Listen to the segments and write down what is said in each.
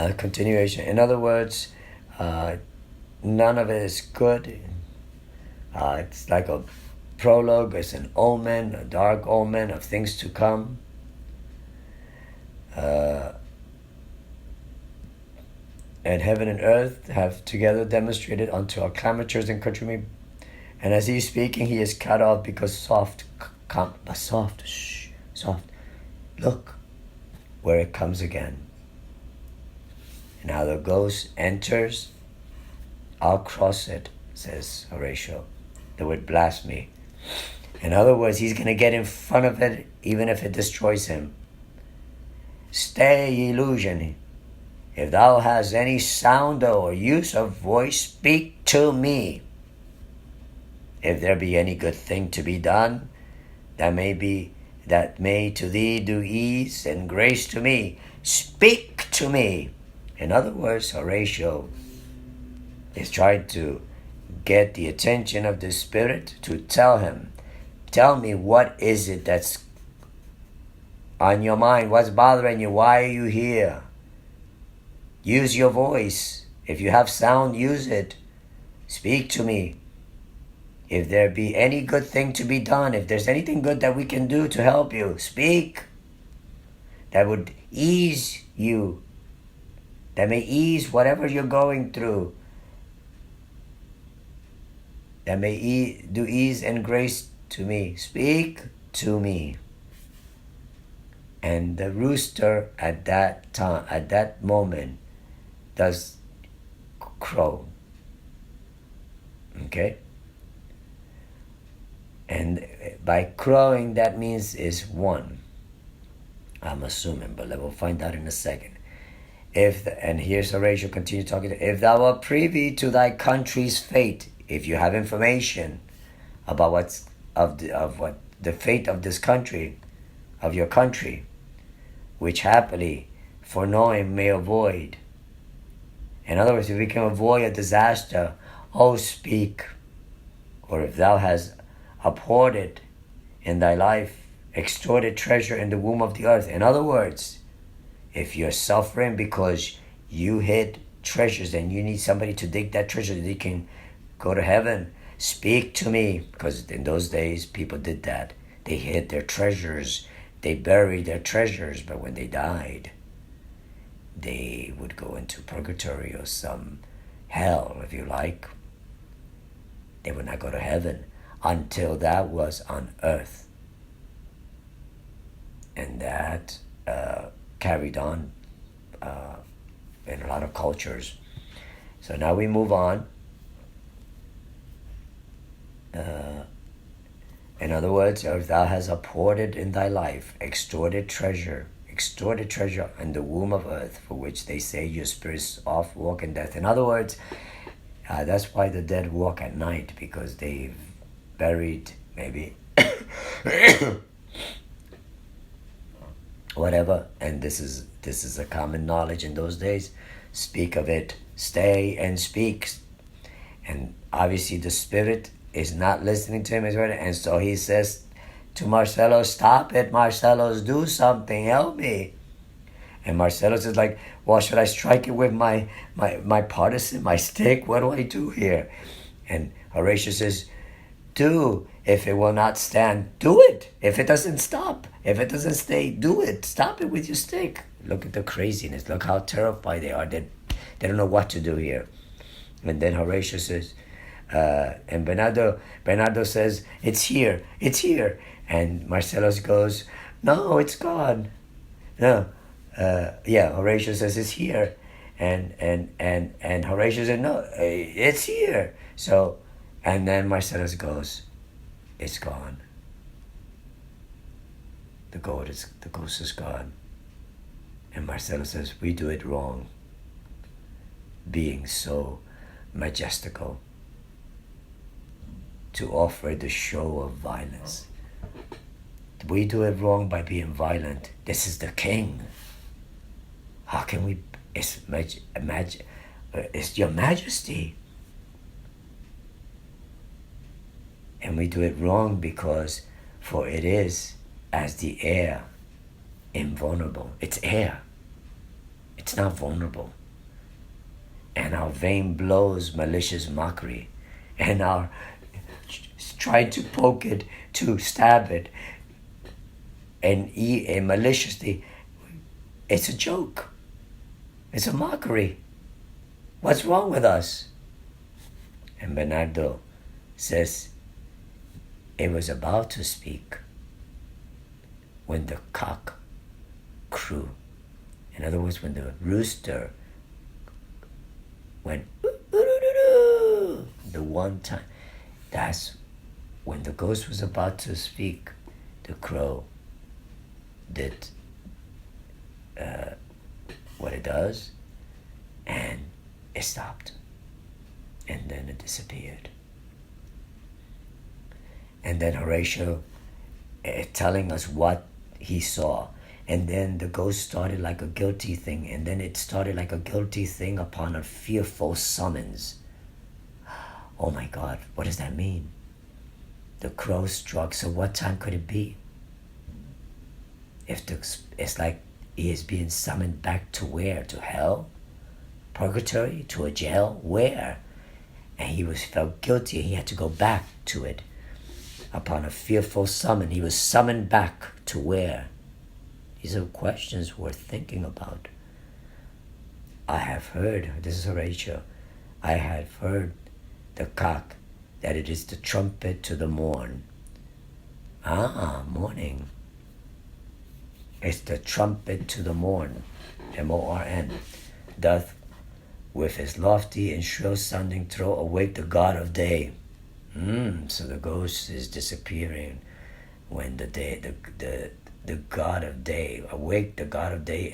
a continuation. In other words, none of it is good. It's like a prologue, it's an omen, a dark omen of things to come. And heaven and earth have together demonstrated unto our clamorers and countrymen. And as he is speaking, he is cut off because soft, look where it comes again. And how the ghost enters, I'll cross it, says Horatio. The word blasphemy. In other words, he's going to get in front of it even if it destroys him. Stay, illusion. If thou hast any sound or use of voice, speak to me. If there be any good thing to be done, that may to thee do ease and grace to me, speak to me. In other words, Horatio is trying to get the attention of the Spirit to tell him, tell me, what is it that's on your mind? What's bothering you? Why are you here? Use your voice. If you have sound, use it. Speak to me. If there be any good thing to be done, if there's anything good that we can do to help you, speak. That would ease you. That may ease whatever you're going through. That may do ease and grace to me. Speak to me. And the rooster at that time, at that moment, does crow. Okay? And by crowing, that means is one. I'm assuming, but we'll find out in a second. And here's Horatio continue talking. If thou art privy to thy country's fate, if you have information about what the fate of this country, of your country, which happily for knowing may avoid. In other words, if we can avoid a disaster, oh, speak. Or if thou hast abhorred in thy life, extorted treasure in the womb of the earth. In other words, if you're suffering because you hid treasures and you need somebody to dig that treasure that they can go to heaven, speak to me. Because in those days, people did that. They hid their treasures. They buried their treasures. But when they died, they would go into purgatory or some hell, if you like. They would not go to heaven until that was on earth. And that carried on in a lot of cultures. So now we move on. In other words, if thou hast abhorred in thy life, extorted treasure in the womb of earth, for which they say your spirits oft walk in death. In other words, that's why the dead walk at night, because they've buried maybe whatever. And this is a common knowledge in those days. Speak of it, stay and speak. And obviously the Spirit is not listening to him, and so he says to Marcelo, stop it, Marcelo, do something, help me. And Marcelo is like, well, should I strike it with my partisan, my stick? What do I do here? And Horatio says, do. If it will not stand, do it. If it doesn't stop, if it doesn't stay, do it. Stop it with your stick. Look at the craziness. Look how terrified they are. They don't know what to do here. And then Horatio says, and Bernardo says, it's here. And Marcellus goes, no, it's gone. No, Horatio says it's here, and Horatio said, no, it's here. So, and then Marcellus goes, it's gone. The ghost is gone. And Marcellus says, we do it wrong, being so majestical, to offer the show of violence. We do it wrong by being violent. This is the king. How can we? It's your majesty. And we do it wrong because, for it is as the air, invulnerable. It's air. It's not vulnerable. And our vein blows malicious mockery. And our try to poke it, to stab it, and maliciously. It's a joke. It's a mockery. What's wrong with us? And Bernardo says, it was about to speak when the cock crew. In other words, when the rooster went the one time, that's when the ghost was about to speak. The crow did what it does, and it stopped, and then it disappeared. And then Horatio telling us what he saw. And then the ghost started like a guilty thing. And then it started like a guilty thing upon a fearful summons. Oh my God, what does that mean? The crow struck, so what time could it be? It's like he is being summoned back to where? To hell? Purgatory? To a jail? Where? And he felt guilty, and he had to go back to it. Upon a fearful summon, he was summoned back to where? These are questions worth thinking about. I have heard, this is Horatio, I have heard the cock, that it is the trumpet to the morn. Morning. It's the trumpet to the morn, M-O-R-N, doth with his lofty and shrill sounding throat awake the god of day. So the ghost is disappearing when the day, the god of day, awake the god of day,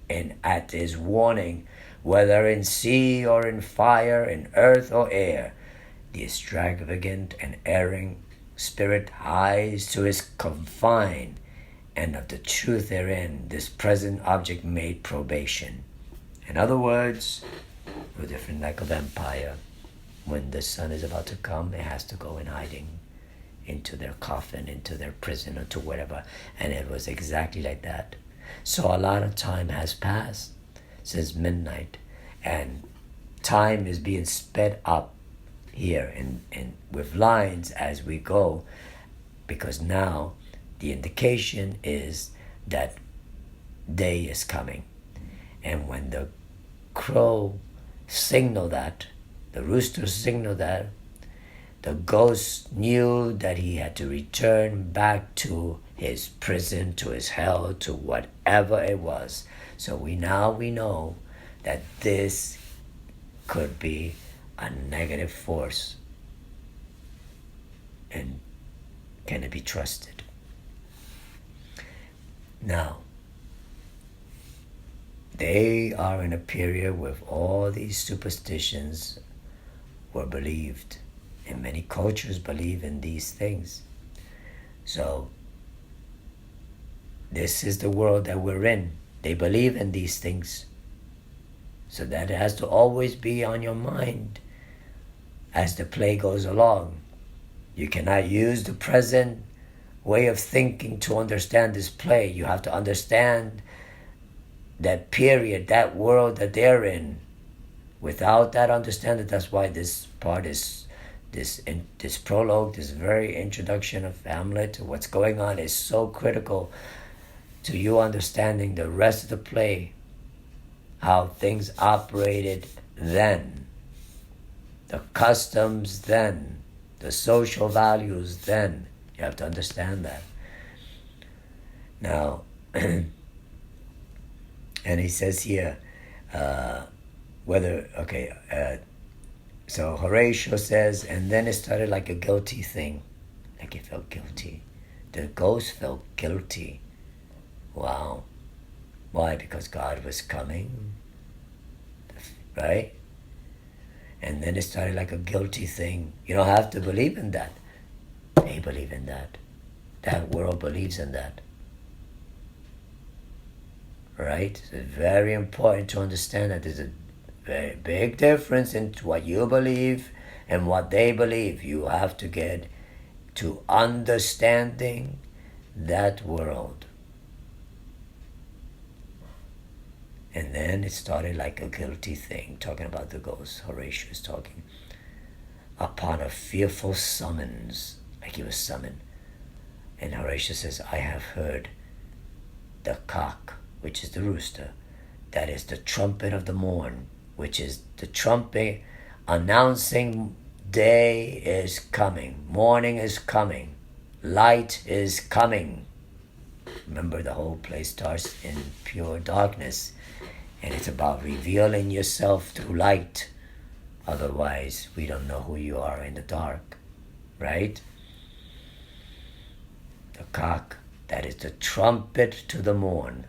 and at his warning, whether in sea or in fire, in earth or air, the extravagant and erring spirit hies to his confine, and of the truth therein, this present object made probation. In other words, no different like a vampire. When the sun is about to come, it has to go in hiding into their coffin, into their prison, or to whatever. And it was exactly like that. So a lot of time has passed since midnight, and time is being sped up here in with lines as we go, because now the indication is that day is coming. And when the crow signal that, the rooster signaled that, the ghost knew that he had to return back to his prison, to his hell, to whatever it was. So we know that this could be a negative force. And can it be trusted? Now, they are in a period where all these superstitions were believed, and many cultures believe in these things. So this is the world that we're in. They believe in these things. So that has to always be on your mind as the play goes along. You cannot use the present way of thinking to understand this play. You have to understand that period, that world that they're in. Without that understanding, that's why this part is, this prologue, this very introduction of Hamlet, what's going on, is so critical to you understanding the rest of the play, how things operated then, the customs then, the social values then. You have to understand that. Now, and he says here, so Horatio says, and then it started like a guilty thing. Like he felt guilty. The ghost felt guilty. Wow. Why? Because God was coming. Right? And then it started like a guilty thing. You don't have to believe in that. They believe in that. That world believes in that. Right? It's very important to understand that there's a very big difference in what you believe and what they believe. You have to get to understanding that world. And then it started like a guilty thing, talking about the ghost. Horatio is talking. Upon a fearful summons, like he was summoned. And Horatio says, I have heard the cock, which is the rooster, that is the trumpet of the morn, which is the trumpet announcing day is coming, morning is coming, light is coming. Remember, the whole place starts in pure darkness, and it's about revealing yourself through light. Otherwise, we don't know who you are in the dark, right? The cock, that is the trumpet to the morn,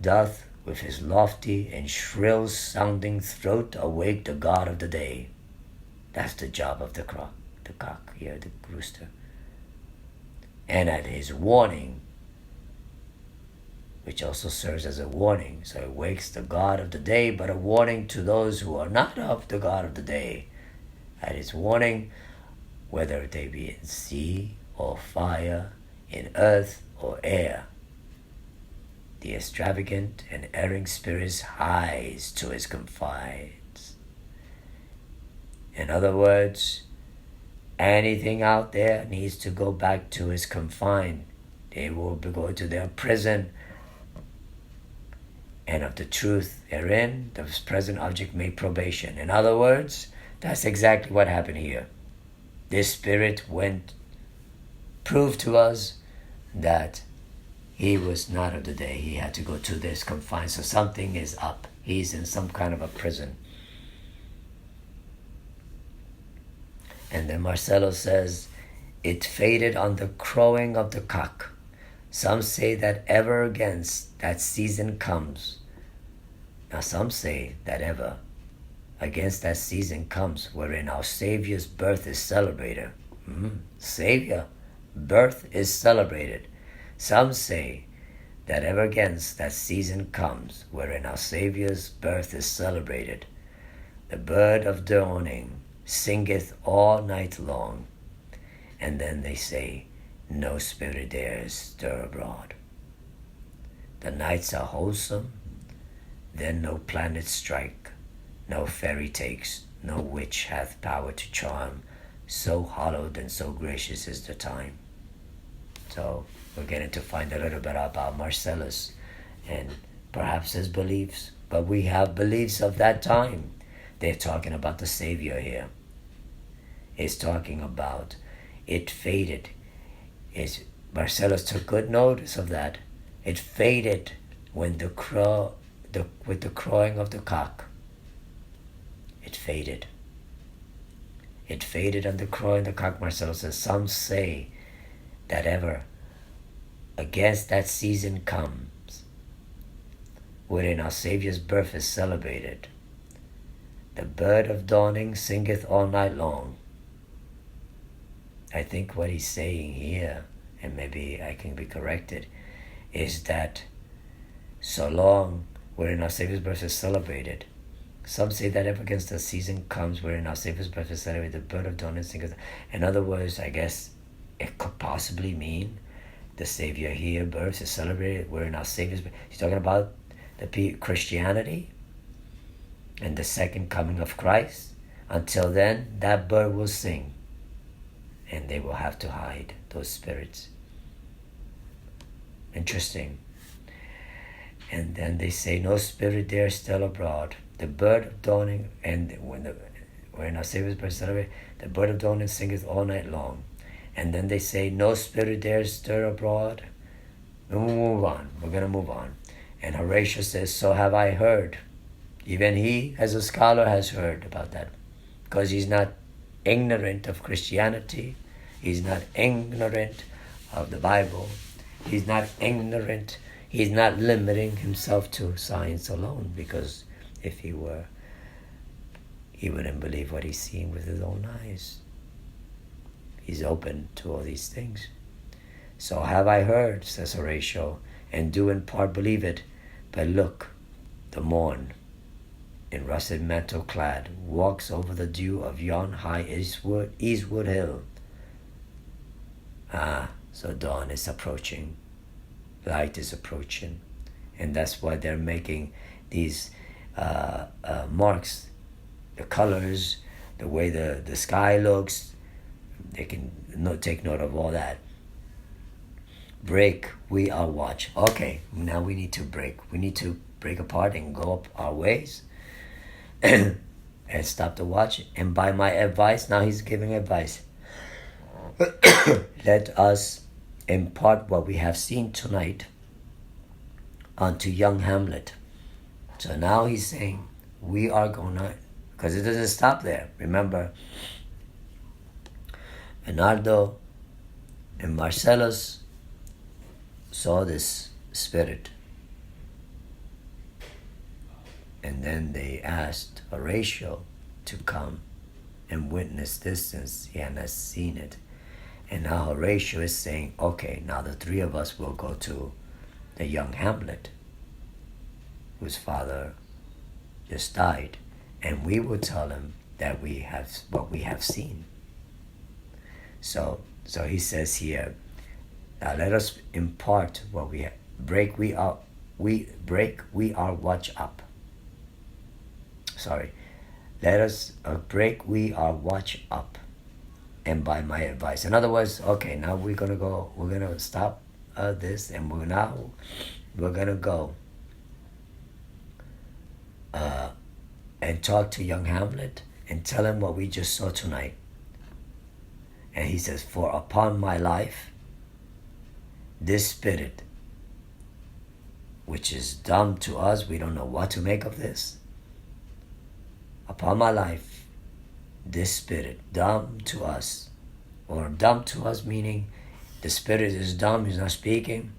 doth with his lofty and shrill sounding throat awake the god of the day. That's the job of the cock here, the rooster. And at his warning, which also serves as a warning, so it wakes the god of the day, but a warning to those who are not of the god of the day. At his warning, whether they be in sea or fire, in earth or air, the extravagant and erring spirits hies to his confines. In other words, anything out there needs to go back to his confine. They will go to their prison, and of the truth therein, the present object made probation. In other words, that's exactly what happened here. This spirit proved to us that he was not of the day. He had to go to this confine. So something is up. He's in some kind of a prison. And then Marcelo says, it faded on the crowing of the cock. Some say that ever against that season comes. Now some say that ever against that season comes, wherein our Savior's birth is celebrated. Savior, birth is celebrated. Some say that ever against that season comes, wherein our Savior's birth is celebrated. The bird of dawning singeth all night long. And then they say, no spirit dares stir abroad. The nights are wholesome, then no planet strike, no fairy takes, no witch hath power to charm, so hallowed and so gracious is the time. So we're getting to find a little bit about Marcellus and perhaps his beliefs, but we have beliefs of that time. They're talking about the Savior here. It's talking about it faded. Marcellus took good notice of that. It faded when with the crowing of the cock. It faded. It faded on the crowing of the cock, Marcellus says. Some say that ever against that season comes, wherein our Savior's birth is celebrated. The bird of dawning singeth all night long. I think what he's saying here, and maybe I can be corrected, is that so long wherein our Savior's birth is celebrated. Some say that ever against the season comes wherein our Savior's birth is celebrated, the bird of dawning singeth. In other words, I guess it could possibly mean the Savior here birth is celebrated wherein our Savior's birth. He's talking about the Christianity and the second coming of Christ. Until then, that bird will sing. And they will have to hide, those spirits. Interesting. And then they say, no spirit dares still abroad. The bird of dawning, and when our Savior's birth celebrated, the bird of dawning singeth all night long. And then they say, no spirit dares stir abroad. We'll move on. We're going to move on. And Horatio says, so have I heard. Even he, as a scholar, has heard about that. Because he's not ignorant of Christianity. He's not ignorant of the Bible. He's not ignorant. He's not limiting himself to science alone, because if he were, he wouldn't believe what he's seeing with his own eyes. He's open to all these things. So have I heard, says Horatio, and do in part believe it. But look, the morn, in russet mantle clad, walks over the dew of yon high eastward hill. So dawn is approaching, light is approaching, And that's why they're making these marks, the colors, the way the sky looks. They can take note of all that. Break, we are watch. Okay, now we need to break. We need to break apart and go up our ways and stop the watch. And by my advice, now he's giving advice. Let us impart what we have seen tonight unto young Hamlet. So now he's saying, we are going to, because it doesn't stop there. Remember, Bernardo and Marcellus saw this spirit. And then they asked Horatio to come and witness this since he had not seen it. And now Horatio is saying, okay, now the three of us will go to the young Hamlet, whose father just died, and we will tell him that we have what we have seen. So he says here, now let us impart what we have. Break, we are watch up. Sorry. Let us break, we are watch up. And by my advice. In other words, okay, now we're gonna stop this, and we're gonna go and talk to young Hamlet and tell him what we just saw tonight. And he says, for upon my life, this spirit, which is dumb to us, we don't know what to make of this. Upon my life, this spirit, dumb to us, or dumb to us meaning the spirit is dumb, he's not speaking,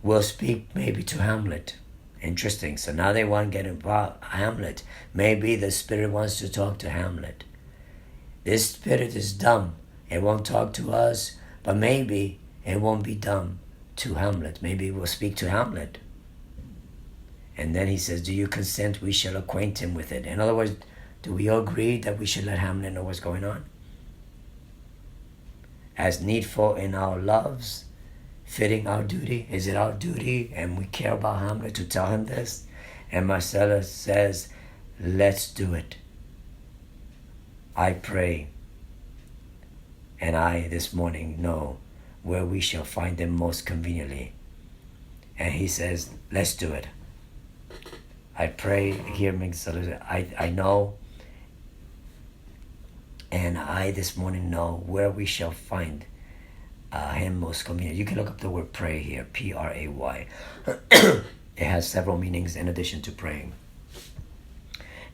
will speak maybe to Hamlet. Interesting. So now they want to get involved. Hamlet. Maybe the spirit wants to talk to Hamlet. This spirit is dumb. It won't talk to us, but maybe it won't be dumb to Hamlet. Maybe it will speak to Hamlet. And then he says, do you consent we shall acquaint him with it? In other words, do we agree that we should let Hamlet know what's going on? As needful in our loves, fitting our duty. Is it our duty and we care about Hamlet to tell him this? And Marcellus says, let's do it. I pray, and I this morning know where we shall find them most conveniently. And he says, let's do it. I pray, here I know, and I this morning know where we shall find him most convenient. You can look up the word pray here, P-R-A-Y. It has several meanings in addition to praying.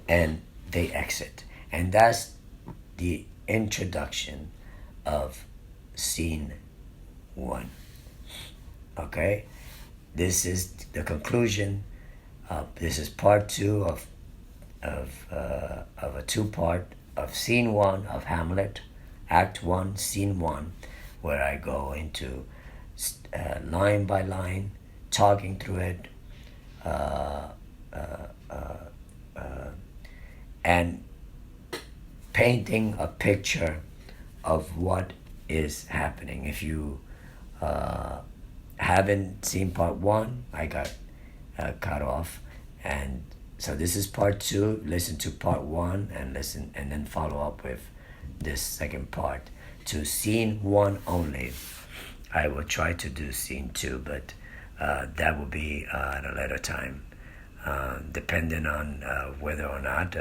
And they exit. And that's the introduction of scene 1. Okay? This is the conclusion. This is part 2 of a 2-part of scene 1 of Hamlet, Act 1, scene 1, where I go into line by line, talking through it, and painting a picture of what is happening. If you haven't seen part 1, I got cut off, and so this is part 2. Listen to part 1 and then follow up with this second part to scene 1 only. I will try to do scene 2, but that will be at a later time, depending on whether or not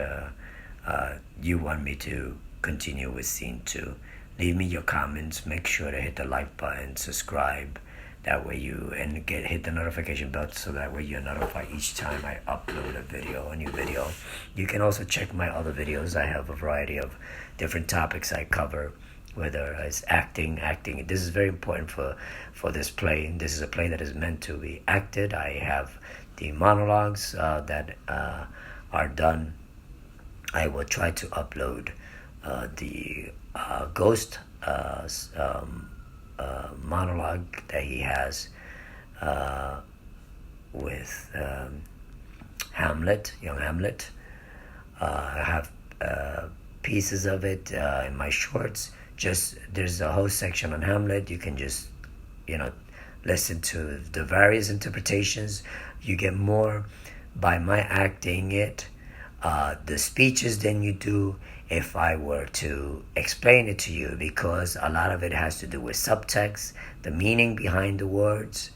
you want me to continue with scene 2. Leave me your comments. Make sure to hit the like button, subscribe. That way hit the notification bell so that way you're notified each time I upload a new video. You can also check my other videos. I have a variety of different topics I cover, whether it's acting. This is very important for this play. This is a play that is meant to be acted. I have the monologues that are done. I will try to upload the ghost monologue that he has with Hamlet, young Hamlet. I have pieces of it in my shorts. There's a whole section on Hamlet. You can just listen to the various interpretations. You get more by my acting it, the speeches, than you do if I were to explain it to you, because a lot of it has to do with subtext, the meaning behind the words,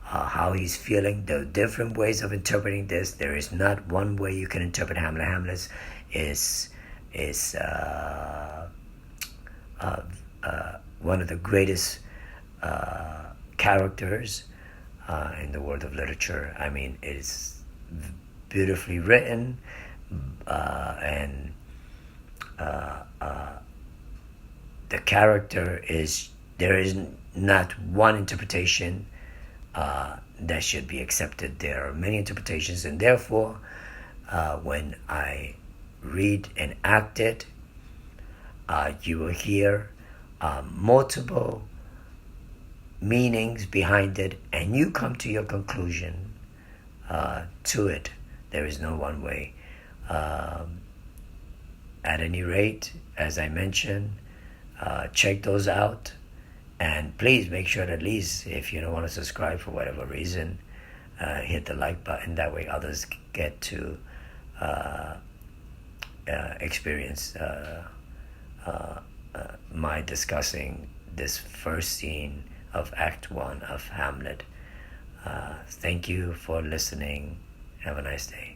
how he's feeling, the different ways of interpreting this. There is not one way you can interpret Hamlet. Hamlet is one of the greatest characters in the world of literature. I mean, it is beautifully written, and the character is, there is not one interpretation that should be accepted. There are many interpretations, and therefore when I read and act it, you will hear multiple meanings behind it, and you come to your conclusion to it. There is no one way. At any rate, as I mentioned, check those out, and please make sure that, at least if you don't want to subscribe for whatever reason, hit the like button. That way others get to experience my discussing this first scene of Act 1 of Hamlet. Thank you for listening. Have a nice day.